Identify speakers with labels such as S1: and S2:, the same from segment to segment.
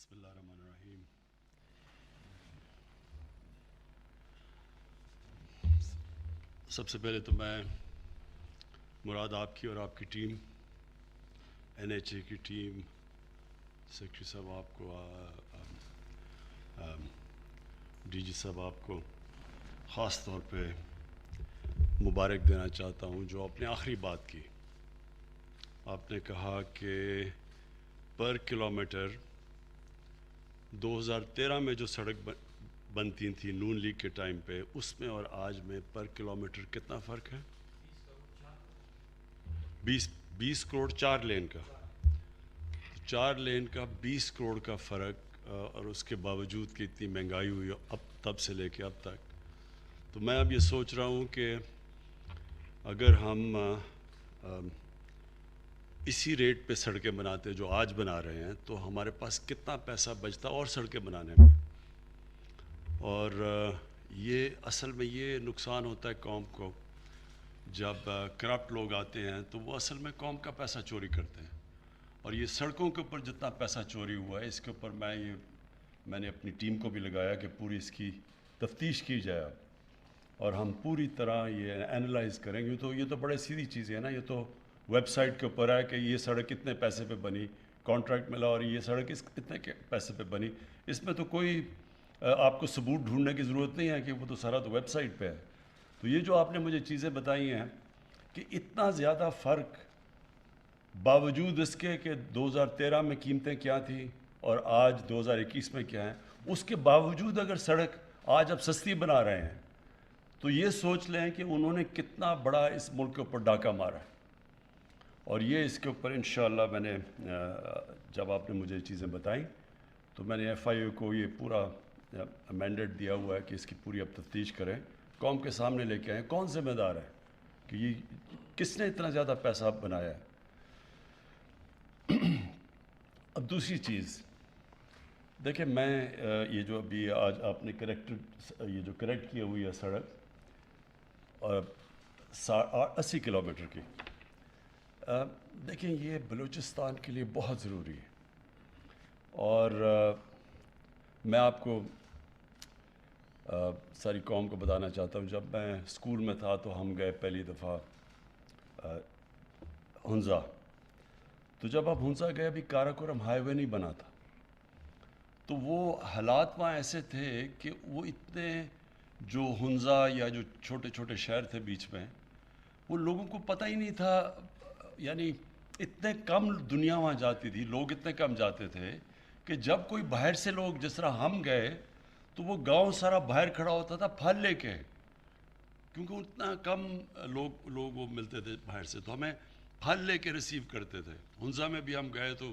S1: بسم اللہ الرحمن الرحیم۔ سب سے پہلے تو میں مراد آپ کی اور آپ کی ٹیم این ایچ اے کی ٹیم سیکرٹری صاحب آپ کو ڈی جی صاحب آپ کو خاص طور پہ مبارک دینا چاہتا ہوں جو آپ نے آخری بات کی۔ آپ نے کہا کہ پر کلومیٹر 2013 میں جو سڑک بنتی تھی نون لیگ کے ٹائم پہ اس میں اور آج میں پر کلومیٹر کتنا فرق ہے؟ 20 کروڑ 4 لین کا، 4 لین کا 20 کروڑ کا فرق، اور اس کے باوجود کہ اتنی مہنگائی ہوئی اب تب سے لے کے اب تک، تو میں اب یہ سوچ رہا ہوں کہ اگر ہم اسی ریٹ پہ سڑکیں بناتے جو آج بنا رہے ہیں تو ہمارے پاس کتنا پیسہ بچتا اور سڑکیں بنانے میں۔ اور یہ اصل میں یہ نقصان ہوتا ہے قوم کو جب کرپٹ لوگ آتے ہیں تو وہ اصل میں قوم کا پیسہ چوری کرتے ہیں۔ اور یہ سڑکوں کے اوپر جتنا پیسہ چوری ہوا ہے اس کے اوپر میں نے اپنی ٹیم کو بھی لگایا کہ پوری اس کی تفتیش کی جائے اور ہم پوری طرح یہ اینالائز کریں گے۔ تو یہ تو بڑے سیدھی چیزیں ہیں نا، یہ تو ویب سائٹ کے اوپر ہے کہ یہ سڑک کتنے پیسے پہ بنی، کانٹریکٹ ملا اور یہ سڑک اتنے پیسے پہ بنی۔ اس میں تو کوئی آپ کو ثبوت ڈھونڈنے کی ضرورت نہیں ہے کہ وہ تو سارا تو ویب سائٹ پہ ہے۔ تو یہ جو آپ نے مجھے چیزیں بتائی ہیں کہ اتنا زیادہ فرق باوجود اس کے کہ 2013 میں قیمتیں کیا تھیں اور آج 2021 میں کیا ہیں، اس کے باوجود اگر سڑک آج اب سستی بنا رہے ہیں تو یہ سوچ لیں کہ انہوں نے کتنا بڑا اس ملک کے اوپر ڈاکہ مارا ہے۔ اور یہ اس کے اوپر انشاءاللہ میں نے جب آپ نے مجھے چیزیں بتائیں تو میں نے ایف آئی اے کو یہ پورا مینڈیٹ دیا ہوا ہے کہ اس کی پوری اب تفتیش کریں، قوم کے سامنے لے کے آئیں کون ذمہ دار ہے کہ یہ کس نے اتنا زیادہ پیسہ بنایا ہے۔ اب دوسری چیز دیکھیں، میں یہ جو ابھی آج آپ نے یہ جو کریکٹ کی ہوئی ہے سڑک اور 80 کلومیٹر کی، دیکھیں یہ بلوچستان کے لیے بہت ضروری ہے۔ اور میں آپ کو ساری قوم کو بتانا چاہتا ہوں، جب میں اسکول میں تھا تو ہم گئے پہلی دفعہ ہنزا، تو جب آپ ہنزا گئے ابھی کاراکورم ہائی وے نہیں بنا تھا، تو وہ حالات وہاں ایسے تھے کہ وہ اتنے جو ہنزا یا جو چھوٹے چھوٹے شہر تھے بیچ میں، وہ لوگوں کو پتہ ہی نہیں تھا، یعنی اتنے کم دنیا وہاں جاتی تھی، لوگ اتنے کم جاتے تھے کہ جب کوئی باہر سے لوگ جس طرح ہم گئے تو وہ گاؤں سارا باہر کھڑا ہوتا تھا پھل لے کے، کیونکہ اتنا کم لوگ وہ ملتے تھے باہر سے، تو ہمیں پھل لے کے ریسیو کرتے تھے۔ ہنزا میں بھی ہم گئے تو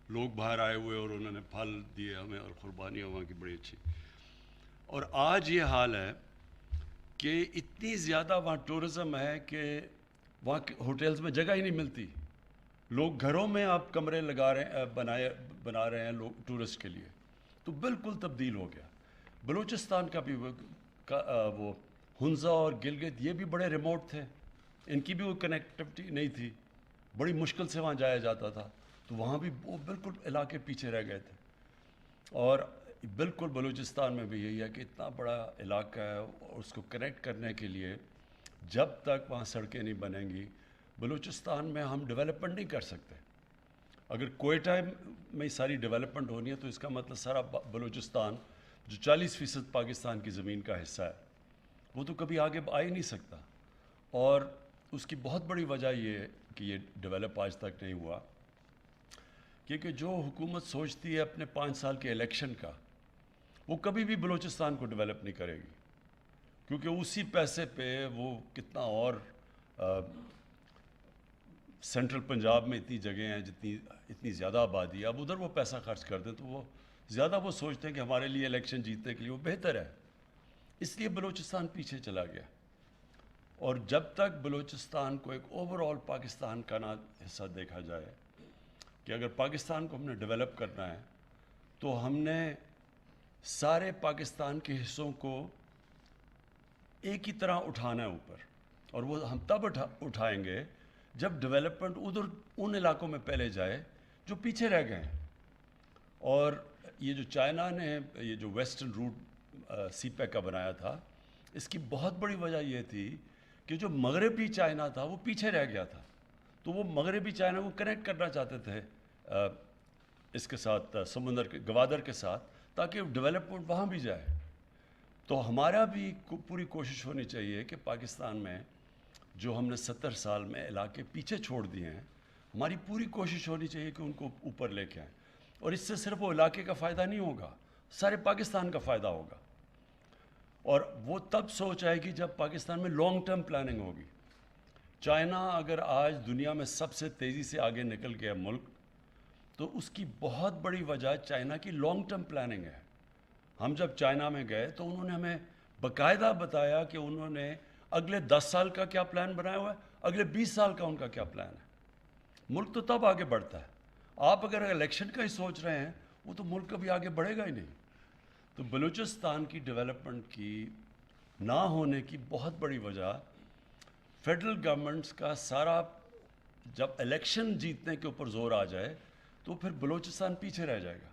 S1: لوگ باہر آئے ہوئے اور انہوں نے پھل دیے ہمیں اور قربانیاں وہاں کی بڑی اچھی۔ اور آج یہ حال ہے کہ اتنی زیادہ وہاں ٹورزم ہے کہ وہاں ہوٹلز میں جگہ ہی نہیں ملتی، لوگ گھروں میں آپ کمرے بنا رہے ہیں لوگ ٹورسٹ کے لیے، تو بالکل تبدیل ہو گیا۔ بلوچستان کا بھی وہ ہنزا اور گلگت یہ بھی بڑے ریموٹ تھے، ان کی بھی وہ کنیکٹیوٹی نہیں تھی، بڑی مشکل سے وہاں جایا جاتا تھا، تو وہاں بھی وہ بالکل علاقے پیچھے رہ گئے تھے۔ اور بالکل بلوچستان میں بھی یہی ہے کہ اتنا بڑا علاقہ ہے اور اس کو کنیکٹ کرنے کے لیے جب تک وہاں سڑکیں نہیں بنیں گی بلوچستان میں ہم ڈیولپمنٹ نہیں کر سکتے۔ اگر کوئٹہ میں ساری ڈیولپمنٹ ہونی ہے تو اس کا مطلب سارا بلوچستان جو 40% پاکستان کی زمین کا حصہ ہے وہ تو کبھی آگے آ ہی نہیں سکتا۔ اور اس کی بہت بڑی وجہ یہ ہے کہ یہ ڈیولپ آج تک نہیں ہوا کیونکہ جو حکومت سوچتی ہے اپنے 5 سال کے الیکشن کا، وہ کبھی بھی بلوچستان کو ڈیولپ نہیں کرے گی، کیونکہ اسی پیسے پہ وہ کتنا اور سینٹرل پنجاب میں اتنی جگہیں ہیں اتنی زیادہ آبادی ہے، اب ادھر وہ پیسہ خرچ کر دیں تو وہ زیادہ وہ سوچتے ہیں کہ ہمارے لیے الیکشن جیتنے کے لیے وہ بہتر ہے، اس لیے بلوچستان پیچھے چلا گیا۔ اور جب تک بلوچستان کو ایک اوور آل پاکستان کا نہ حصہ دیکھا جائے کہ اگر پاکستان کو ہم نے ڈیولپ کرنا ہے تو ہم نے سارے پاکستان کے حصوں کو ایک ہی طرح اٹھانا ہے اوپر، اور وہ ہم تب اٹھائیں گے جب ڈیولپمنٹ ادھر ان علاقوں میں پہلے جائے جو پیچھے رہ گئے ہیں۔ اور یہ جو چائنا نے یہ جو ویسٹرن روٹ سی پیک کا بنایا تھا، اس کی بہت بڑی وجہ یہ تھی کہ جو مغربی چائنا تھا وہ پیچھے رہ گیا تھا، تو وہ مغربی چائنا کو کنیکٹ کرنا چاہتے تھے اس کے ساتھ، سمندر کے گوادر کے ساتھ، تاکہ ڈیولپمنٹ وہاں بھی جائے۔ تو ہمارا بھی پوری کوشش ہونی چاہیے کہ پاکستان میں جو ہم نے 70 سال میں علاقے پیچھے چھوڑ دیے ہیں، ہماری پوری کوشش ہونی چاہیے کہ ان کو اوپر لے کے آئیں، اور اس سے صرف وہ علاقے کا فائدہ نہیں ہوگا، سارے پاکستان کا فائدہ ہوگا، اور وہ تب سوچ آئے گی جب پاکستان میں لانگ ٹرم پلاننگ ہوگی۔ چائنا اگر آج دنیا میں سب سے تیزی سے آگے نکل گیا ملک، تو اس کی بہت بڑی وجہ چائنا کی لانگ ٹرم پلاننگ ہے۔ ہم جب چائنا میں گئے تو انہوں نے ہمیں باقاعدہ بتایا کہ انہوں نے اگلے 10 سال کا کیا پلان بنایا ہوا ہے، اگلے 20 سال کا ان کا کیا پلان ہے۔ ملک تو تب آگے بڑھتا ہے، آپ اگر الیکشن کا ہی سوچ رہے ہیں وہ تو ملک کبھی آگے بڑھے گا ہی نہیں۔ تو بلوچستان کی ڈیولپمنٹ کی نہ ہونے کی بہت بڑی وجہ فیڈرل گورنمنٹس کا سارا، جب الیکشن جیتنے کے اوپر زور آ جائے تو پھر بلوچستان پیچھے رہ جائے گا۔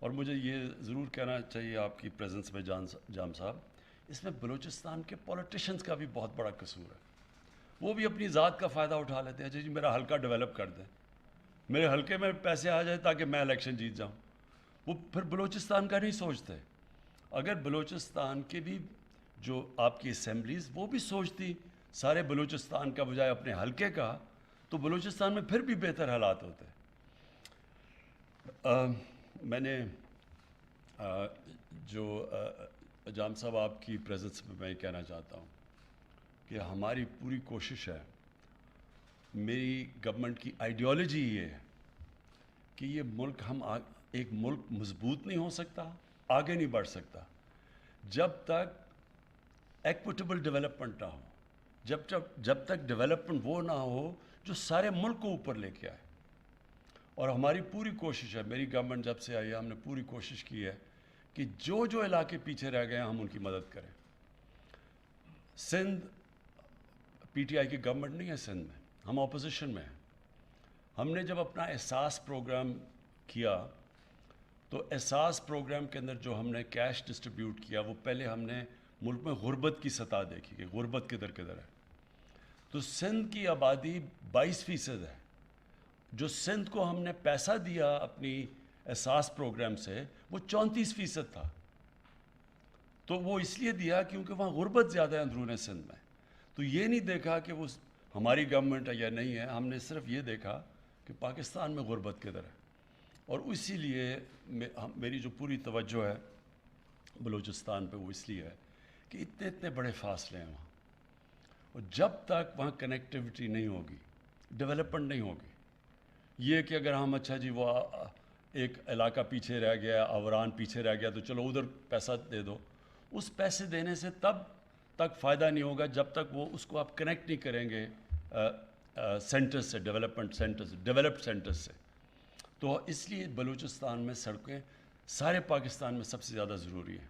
S1: اور مجھے یہ ضرور کہنا چاہیے آپ کی پریزنس میں جام صاحب، اس میں بلوچستان کے پولیٹیشنز کا بھی بہت بڑا قصور ہے۔ وہ بھی اپنی ذات کا فائدہ اٹھا لیتے ہیں، جی میرا حلقہ ڈیولپ کر دیں، میرے حلقے میں پیسے آ جائیں تاکہ میں الیکشن جیت جاؤں۔ وہ پھر بلوچستان کا نہیں سوچتے۔ اگر بلوچستان کے بھی جو آپ کی اسمبلیز وہ بھی سوچتی سارے بلوچستان کا بجائے اپنے حلقے کا، تو بلوچستان میں پھر بھی بہتر حالات ہوتے۔ میں نے جو جام صاحب آپ کی پریزنس میں یہ کہنا چاہتا ہوں کہ ہماری پوری کوشش ہے، میری گورنمنٹ کی آئیڈیالوجی یہ ہے کہ یہ ملک ایک ملک مضبوط نہیں ہو سکتا، آگے نہیں بڑھ سکتا جب تک ایکویٹیبل ڈیولپمنٹ نہ ہو، جب تک ڈیولپمنٹ وہ نہ ہو جو سارے ملک کو اوپر لے کے آئے۔ اور ہماری پوری کوشش ہے، میری گورنمنٹ جب سے آئی ہے ہم نے پوری کوشش کی ہے کہ جو علاقے پیچھے رہ گئے ہیں ہم ان کی مدد کریں۔ سندھ پی ٹی آئی کی گورنمنٹ نہیں ہے، سندھ میں ہم اپوزیشن میں ہیں۔ ہم نے جب اپنا احساس پروگرام کیا تو احساس پروگرام کے اندر جو ہم نے کیش ڈسٹریبیوٹ کیا، وہ پہلے ہم نے ملک میں غربت کی سطح دیکھی کہ غربت کدھر کدھر ہے۔ تو سندھ کی آبادی 22% ہے۔ جو سندھ کو ہم نے پیسہ دیا اپنی احساس پروگرام سے، وہ 34% تھا۔ تو وہ اس لیے دیا کیونکہ وہاں غربت زیادہ ہے اندرون سندھ میں۔ تو یہ نہیں دیکھا کہ وہ ہماری گورنمنٹ ہے یا نہیں ہے، ہم نے صرف یہ دیکھا کہ پاکستان میں غربت کدھر ہے۔ اور اسی لیے میری جو پوری توجہ ہے بلوچستان پہ، وہ اس لیے ہے کہ اتنے بڑے فاصلے ہیں وہاں، اور جب تک وہاں کنیکٹیوٹی نہیں ہوگی، ڈیولپمنٹ نہیں ہوگی۔ یہ کہ اگر ہم اچھا جی وہ ایک علاقہ پیچھے رہ گیا، آوران پیچھے رہ گیا، تو چلو ادھر پیسہ دے دو، اس پیسے دینے سے تب تک فائدہ نہیں ہوگا جب تک وہ اس کو آپ کنیکٹ نہیں کریں گے سینٹر سے، ڈیولپمنٹ سینٹر سے، ڈیولپڈ سینٹر سے۔ تو اس لیے بلوچستان میں سڑکیں سارے پاکستان میں سب سے زیادہ ضروری ہیں،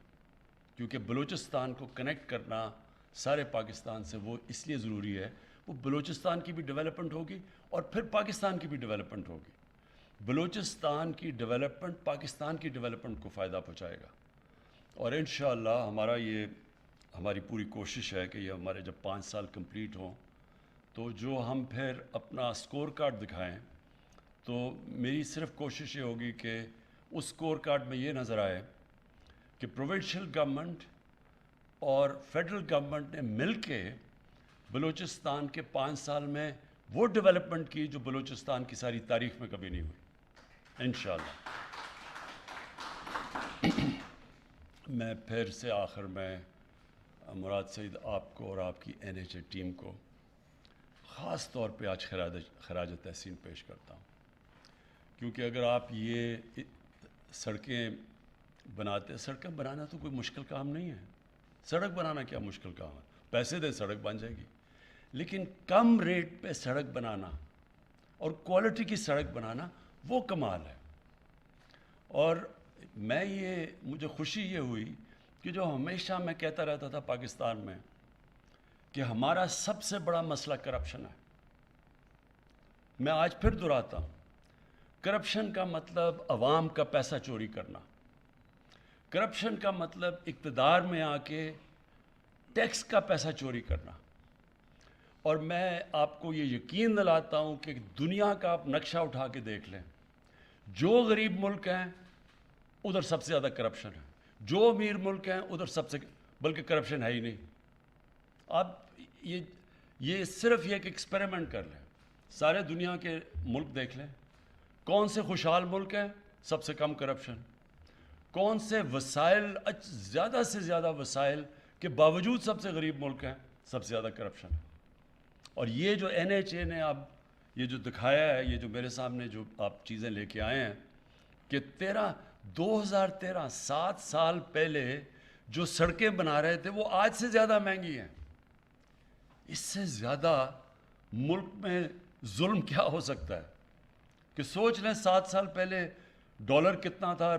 S1: کیونکہ بلوچستان کو کنیکٹ کرنا سارے پاکستان سے وہ اس لیے ضروری ہے، وہ بلوچستان کی بھی ڈیولپمنٹ ہوگی اور پھر پاکستان کی بھی ڈیولپمنٹ ہوگی۔ بلوچستان کی ڈیولپمنٹ پاکستان کی ڈیولپمنٹ کو فائدہ پہنچائے گا، اور انشاءاللہ ہماری پوری کوشش ہے کہ یہ ہمارے جب 5 سال کمپلیٹ ہوں تو جو ہم پھر اپنا سکور کارڈ دکھائیں، تو میری صرف کوشش یہ ہوگی کہ اس سکور کارڈ میں یہ نظر آئے کہ پروونشل گورنمنٹ اور فیڈرل گورنمنٹ نے مل کے بلوچستان کے 5 سال میں وہ ڈیولپمنٹ کی جو بلوچستان کی ساری تاریخ میں کبھی نہیں ہوئی انشاءاللہ۔ میں پھر سے آخر میں مراد سعید آپ کو اور آپ کی NHA ٹیم کو خاص طور پہ آج خراج تحسین پیش کرتا ہوں، کیونکہ اگر آپ یہ سڑکیں بناتے، سڑکیں بنانا تو کوئی مشکل کام نہیں ہے، سڑک بنانا کیا مشکل کام ہے، پیسے دے سڑک بن جائے گی، لیکن کم ریٹ پہ سڑک بنانا اور کوالٹی کی سڑک بنانا وہ کمال ہے۔ اور مجھے خوشی یہ ہوئی کہ جو ہمیشہ میں کہتا رہتا تھا پاکستان میں کہ ہمارا سب سے بڑا مسئلہ کرپشن ہے، میں آج پھر دہراتا ہوں، کرپشن کا مطلب عوام کا پیسہ چوری کرنا، کرپشن کا مطلب اقتدار میں آ کے ٹیکس کا پیسہ چوری کرنا. اور میں آپ کو یہ یقین دلاتا ہوں کہ دنیا کا آپ نقشہ اٹھا کے دیکھ لیں, جو غریب ملک ہیں ادھر سب سے زیادہ کرپشن ہے, جو امیر ملک ہیں ادھر سب سے, بلکہ کرپشن ہے ہی نہیں. آپ یہ صرف یہ ایک ایکسپیریمنٹ کر لیں, سارے دنیا کے ملک دیکھ لیں, کون سے خوشحال ملک ہیں سب سے کم کرپشن, کون سے وسائل زیادہ سے زیادہ وسائل کے باوجود سب سے غریب ملک ہیں سب سے زیادہ کرپشن. اور یہ جو NHA نے اب یہ جو دکھایا ہے, یہ جو میرے سامنے جو آپ چیزیں لے کے آئے ہیں کہ 2013 7 سال پہلے جو سڑکیں بنا رہے تھے وہ آج سے زیادہ مہنگی ہیں. اس سے زیادہ ملک میں ظلم کیا ہو سکتا ہے کہ سوچ لیں 7 سال پہلے ڈالر کتنا تھا,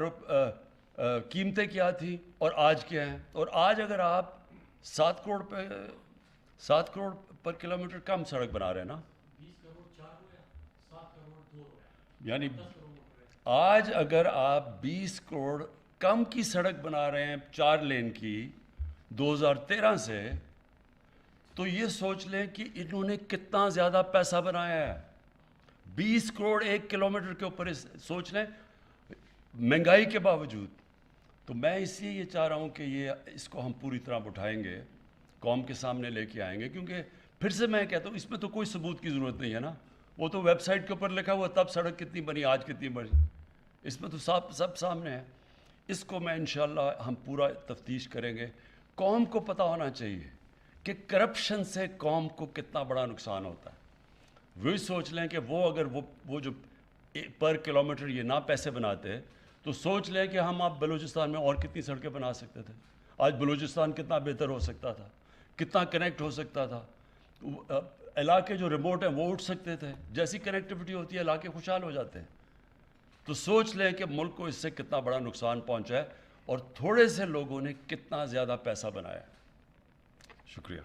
S1: قیمتیں کیا تھی اور آج کیا ہیں. اور آج اگر آپ 7 کروڑ پر کلومیٹر کم سڑک بنا رہے ہیں نا,
S2: 20 کروڑ 4 ہو گیا, 7 کروڑ 2 ہو گیا,
S1: یعنی
S2: 10 کروڑ ہو گیا.
S1: آج اگر آپ 20 کروڑ کم کی سڑک بنا رہے ہیں 4 لین کی 2013 سے, تو یہ سوچ لیں کہ انہوں نے کتنا زیادہ پیسہ بنایا ہے. 20 کروڑ 1 کلومیٹر کے اوپر سوچ لیں مہنگائی کے باوجود. تو میں اس لیے یہ چاہ رہا ہوں کہ اس کو ہم پوری طرح اٹھائیں گے, قوم کے سامنے لے کے آئیں گے, کیونکہ پھر سے میں کہتا ہوں اس میں تو کوئی ثبوت کی ضرورت نہیں ہے نا. وہ تو ویب سائٹ کے اوپر لکھا ہوا تب سڑک کتنی بنی آج کتنی بنی, اس میں تو سب سامنے ہے. اس کو میں انشاءاللہ ہم پورا تفتیش کریں گے. قوم کو پتہ ہونا چاہیے کہ کرپشن سے قوم کو کتنا بڑا نقصان ہوتا ہے. وہی سوچ لیں کہ وہ اگر وہ جو پر کلومیٹر یہ نہ پیسے بناتے تو سوچ لیں کہ ہم آپ بلوچستان میں اور کتنی سڑکیں بنا سکتے تھے. آج بلوچستان کتنا بہتر ہو سکتا تھا, کتنا کنیکٹ ہو سکتا تھا. علاقے جو ریموٹ ہیں وہ اٹھ سکتے تھے. جیسی کنیکٹیوٹی ہوتی ہے علاقے خوشحال ہو جاتے ہیں. تو سوچ لیں کہ ملک کو اس سے کتنا بڑا نقصان پہنچا ہے اور تھوڑے سے لوگوں نے کتنا زیادہ پیسہ بنایا ہے. شکریہ.